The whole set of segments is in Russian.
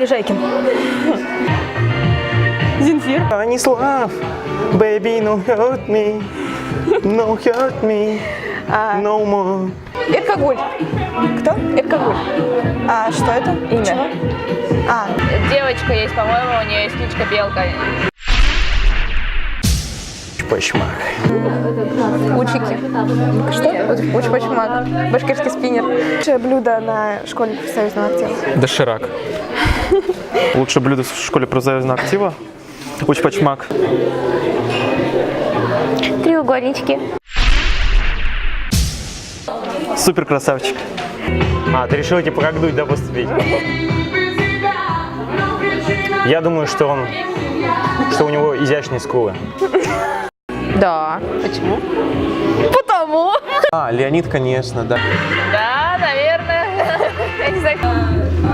Полежайкин. Земфир. Станислав, baby, no hurt me, no hurt me, no more. Иркагуль. Кто? Иркагуль. А что это? Имя. Чего? Девочка есть, по-моему, у нее есть кличка Белка. Чпачмак. Учики. Что? Учпачмак. Башкирский спиннер. Лучшее блюдо на школе профсоюзного актива. Доширак. Лучшее блюдо в школе профсоюзного актива? Учпачмак. Треугольнички. Супер красавчик. Ты решил типа как дуть, да, поступить? Я думаю, что у него изящные скулы. Да. Почему? Потому. Леонид, конечно, да. Да, наверное. Я не знаю.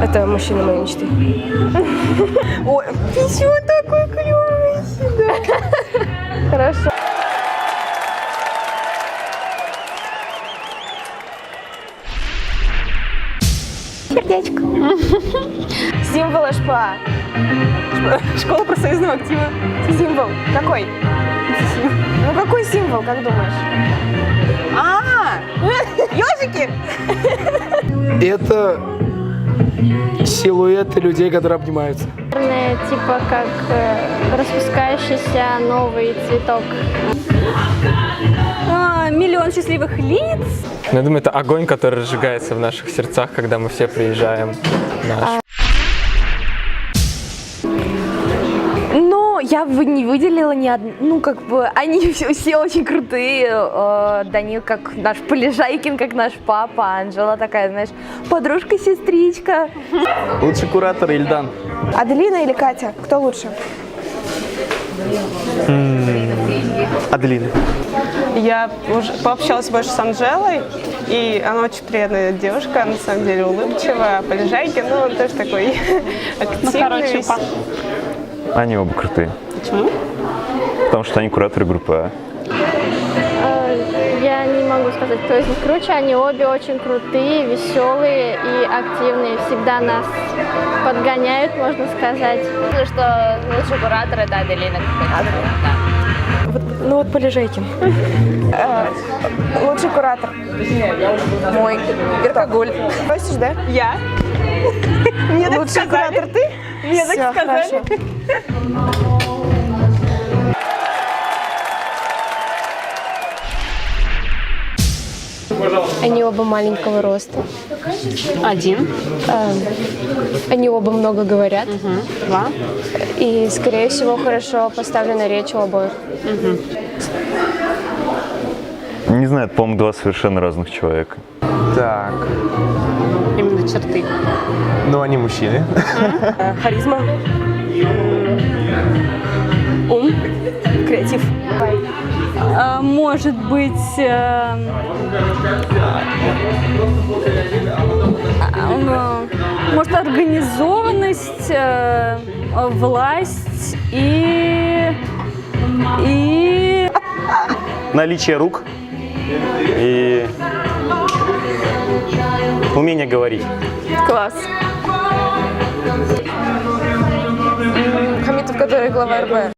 Это мужчина моей мечты. Ой, ты чего такой клёвый сюда? Хорошо. Сердечко. Символ ШПА. Школа профсоюзного актива. Символ. Какой? Ну какой символ, как думаешь? Ёжики! Это силуэты людей, которые обнимаются. Наверное, типа как распускающийся новый цветок. Миллион счастливых лиц. Я думаю, это огонь, который разжигается в наших сердцах, когда мы все приезжаем на Но я бы не выделила ни одну. Ну, как бы, они все очень крутые. Данил как наш Полежайкин, как наш папа. Анжела такая, знаешь, подружка-сестричка. Лучший куратор Ильдан. Аделина или Катя? Кто лучше? Аделина. Я уже пообщалась больше с Анжелой, и она очень приятная девушка, на самом деле улыбчивая. Полежайкин, ну, он тоже такой активный. Они оба крутые. Почему? Потому что они кураторы группы Я не могу сказать, кто из них круче. Они обе очень крутые, веселые и активные. Всегда нас подгоняют, можно сказать. Думаю, что лучший куратор это Аделина. Ну вот Полежайкин. Лучший куратор. Мой. Иркагуль. Просишь, да? Я? Мне так Лучший сказали. куратор ты? Мне так сказали. Хорошо. Они оба маленького роста. Один. Они оба много говорят. Два. И, скорее всего, хорошо поставлена речь у обоих. Не знаю, это, по-моему, два совершенно разных человека. Так, Именно черты. ну они мужчины. Харизма. Ум. Креатив. Может быть, может, организованность, власть и Наличие рук и умение говорить. Класс. Хамитов, который глава РБ.